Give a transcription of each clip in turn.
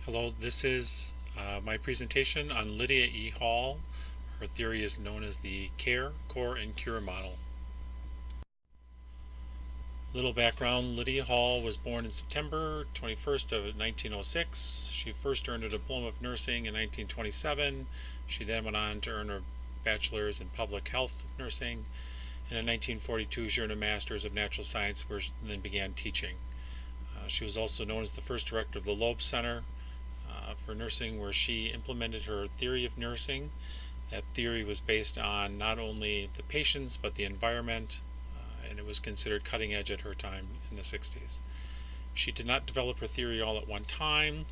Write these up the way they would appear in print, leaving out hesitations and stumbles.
Hello, this is my presentation on Lydia E. Hall. Her theory is known as the care, core, and cure model. Little background, Lydia Hall was born in September 21st of 1906. She first earned a diploma of nursing in 1927. She then went on to earn her bachelor's in public health nursing. And in 1942 she earned a master's of natural science where she then began teaching. She was also known as the first director of the Loeb Center for nursing, where she implemented her theory of nursing. That theory was based on not only the patients but the environment, and it was considered cutting edge at her time in the 60s. She did not develop her theory all at one time.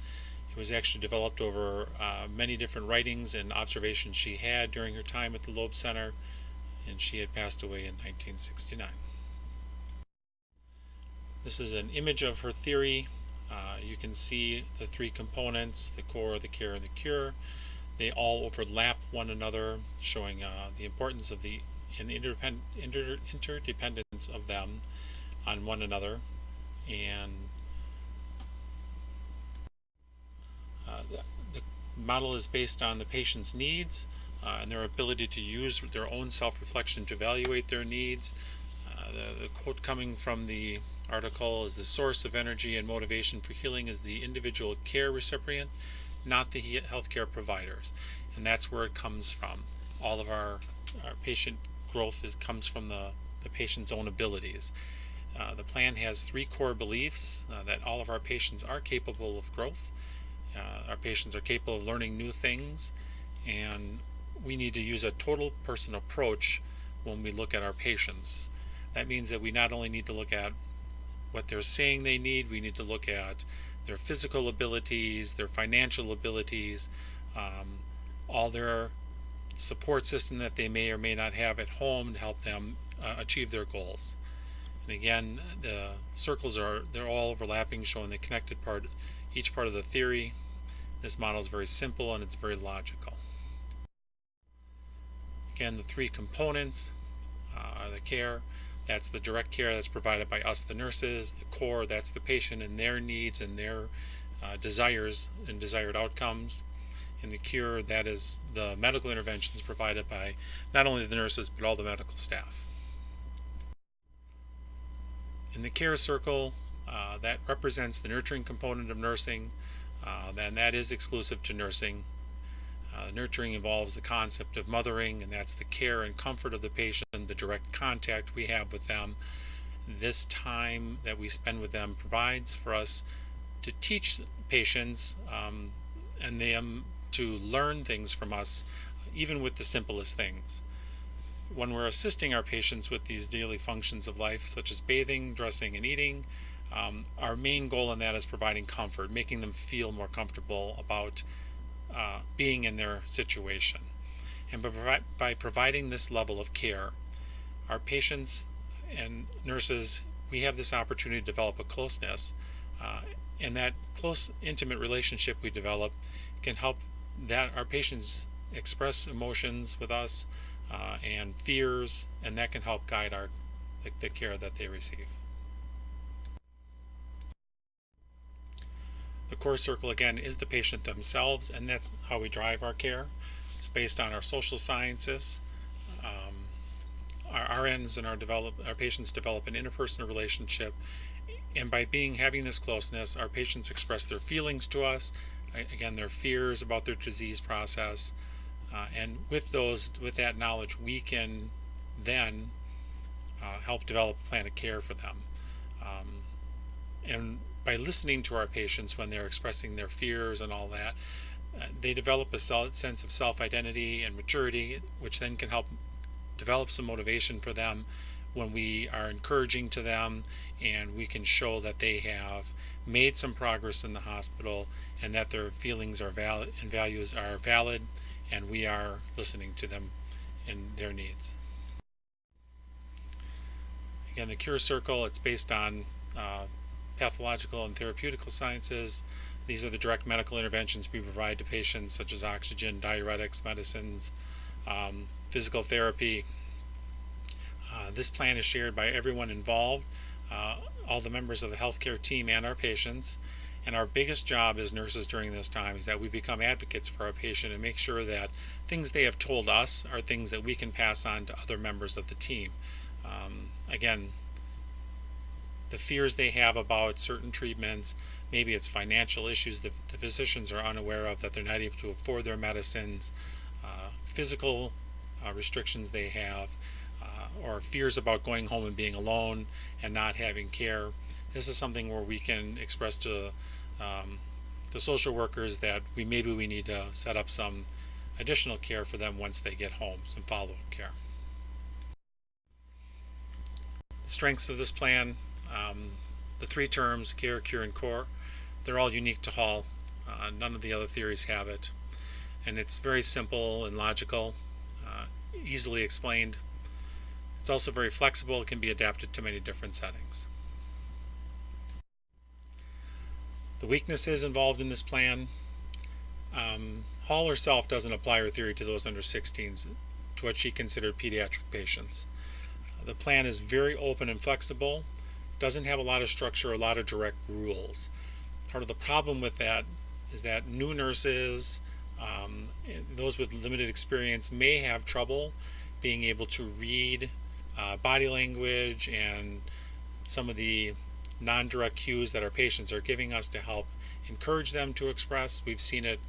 It was actually developed over many different writings and observations she had during her time at the Loeb Center, and she had passed away in 1969. This is an image of her theory. You can see the three components: the core, the care, and the cure. They all overlap one another, showing the importance of the interdependence of them on one another. And the model is based on the patient's needs and their ability to use their own self-reflection to evaluate their needs. The quote coming from the article is: the source of energy and motivation for healing is the individual care recipient, not the healthcare providers. And that's where it comes from. All of our patient growth comes from the patient's own abilities. The plan has three core beliefs: that all of our patients are capable of growth, our patients are capable of learning new things, and we need to use a total person approach when we look at our patients. That means that we not only need to look at what they're saying they need, we need to look at their physical abilities, their financial abilities, all their support system that they may or may not have at home to help them achieve their goals. And again, the circles they're all overlapping, showing the connected part, each part of the theory. This model is very simple and it's very logical. Again, the three components are the care. That's the direct care that's provided by us, the nurses. The core, that's the patient and their needs and their desires and desired outcomes. And the cure, that is the medical interventions provided by not only the nurses but all the medical staff. In the care circle, that represents the nurturing component of nursing. Then that is exclusive to nursing. Nurturing involves the concept of mothering, and that's the care and comfort of the patient, the direct contact we have with them. This time that we spend with them provides for us to teach patients and them to learn things from us, even with the simplest things. When we're assisting our patients with these daily functions of life, such as bathing, dressing, and eating, our main goal in that is providing comfort, making them feel more comfortable about being in their situation. And by providing this level of care, our patients and nurses, we have this opportunity to develop a closeness, and that close, intimate relationship we develop can help that our patients express emotions with us and fears, and that can help guide the care that they receive. The core circle, again, is the patient themselves, and that's how we drive our care. It's based on our social sciences. Our RNs and our patients develop an interpersonal relationship, and by having this closeness, our patients express their feelings to us, again, their fears about their disease process, and with that knowledge, we can then help develop a plan of care for them. And by listening to our patients when they're expressing their fears and all that, they develop a solid sense of self-identity and maturity, which then can help develop some motivation for them when we are encouraging to them, and we can show that they have made some progress in the hospital and that their feelings are valid and values are valid, and we are listening to them and their needs. Again, the cure circle, it's based on pathological and therapeutical sciences. These are the direct medical interventions we provide to patients, such as oxygen, diuretics, medicines, physical therapy. This plan is shared by everyone involved, all the members of the healthcare team and our patients, And our biggest job as nurses during this time is that we become advocates for our patient and make sure that things they have told us are things that we can pass on to other members of the team. Again, the fears they have about certain treatments, maybe it's financial issues that the physicians are unaware of, that they're not able to afford their medicines, physical restrictions they have, or fears about going home and being alone and not having care. This is something where we can express to the social workers that we need to set up some additional care for them once they get home, some follow-up care. The strengths of this plan, the three terms, care, cure, and core, they're all unique to Hall. None of the other theories have it. And it's very simple and logical, easily explained. It's also very flexible. It can be adapted to many different settings. The weaknesses involved in this plan, Hall herself doesn't apply her theory to those under 16s, to what she considered pediatric patients. The plan is very open and flexible, doesn't have a lot of structure, a lot of direct rules. Part of the problem with that is that new nurses, those with limited experience, may have trouble being able to read body language and some of the non-direct cues that our patients are giving us to help encourage them to express. We've seen it,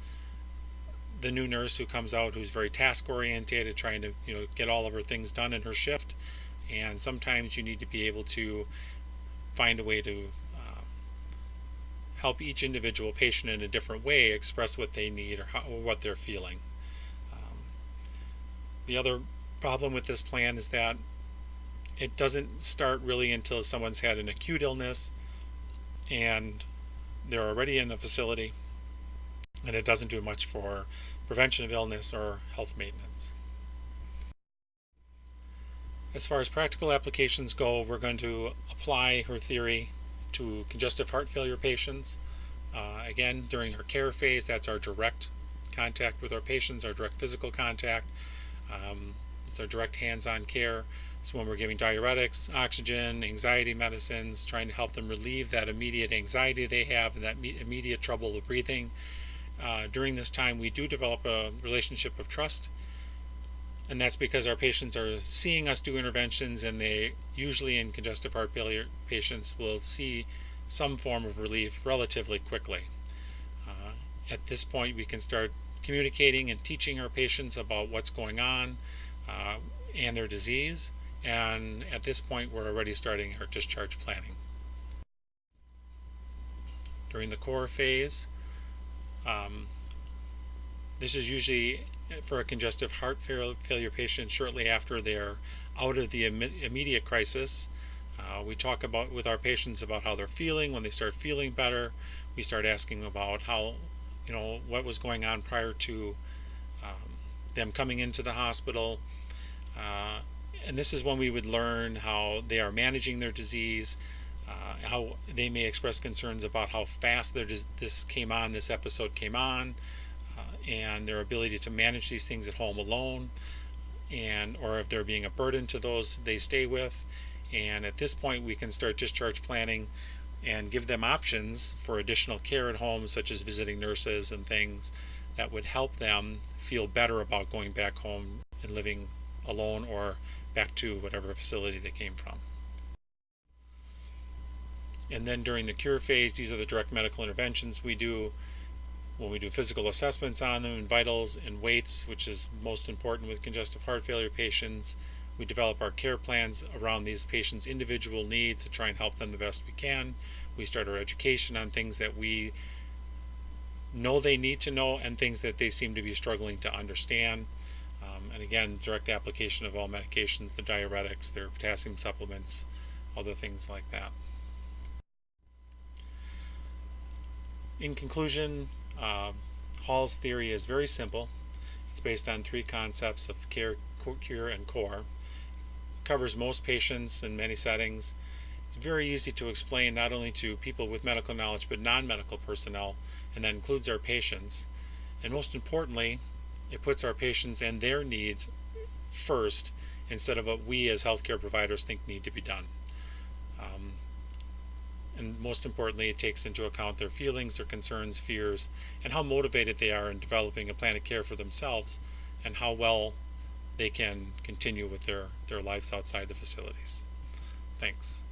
the new nurse who comes out who's very task oriented, trying to get all of her things done in her shift, and sometimes you need to be able to find a way to help each individual patient in a different way express what they need or what they're feeling. The other problem with this plan is that it doesn't start really until someone's had an acute illness and they're already in a facility, and it doesn't do much for prevention of illness or health maintenance. As far as practical applications go, we're going to apply her theory to congestive heart failure patients. Again, during her care phase, that's our direct contact with our patients, our direct physical contact. It's our direct hands-on care. So when we're giving diuretics, oxygen, anxiety medicines, trying to help them relieve that immediate anxiety they have and that immediate trouble with breathing. During this time, we do develop a relationship of trust, and that's because our patients are seeing us do interventions, and they usually, in congestive heart failure patients, will see some form of relief relatively quickly. At this point, we can start communicating and teaching our patients about what's going on and their disease, and at this point we're already starting our discharge planning. During the core phase, this is usually for a congestive heart failure patient shortly after they're out of the immediate crisis. We talk about with our patients about how they're feeling. When they start feeling better, we start asking about how, what was going on prior to them coming into the hospital. And this is when we would learn how they are managing their disease, how they may express concerns about how fast this episode came on, and their ability to manage these things at home alone, or if they're being a burden to those they stay with. And at this point, we can start discharge planning and give them options for additional care at home, such as visiting nurses and things that would help them feel better about going back home and living alone or back to whatever facility they came from. And then during the cure phase, these are the direct medical interventions we do when we do physical assessments on them and vitals and weights, which is most important with congestive heart failure patients. We develop our care plans around these patients' individual needs to try and help them the best we can. We start our education on things that we know they need to know and things that they seem to be struggling to understand. And again, direct application of all medications, the diuretics, their potassium supplements, other things like that. In conclusion, Hall's theory is very simple. It's based on three concepts of care, cure, and core. It covers most patients in many settings. It's very easy to explain not only to people with medical knowledge but non-medical personnel, and that includes our patients. And most importantly, it puts our patients and their needs first instead of what we as healthcare providers think need to be done. And most importantly, it takes into account their feelings, their concerns, fears, and how motivated they are in developing a plan of care for themselves, and how well they can continue with their lives outside the facilities. Thanks.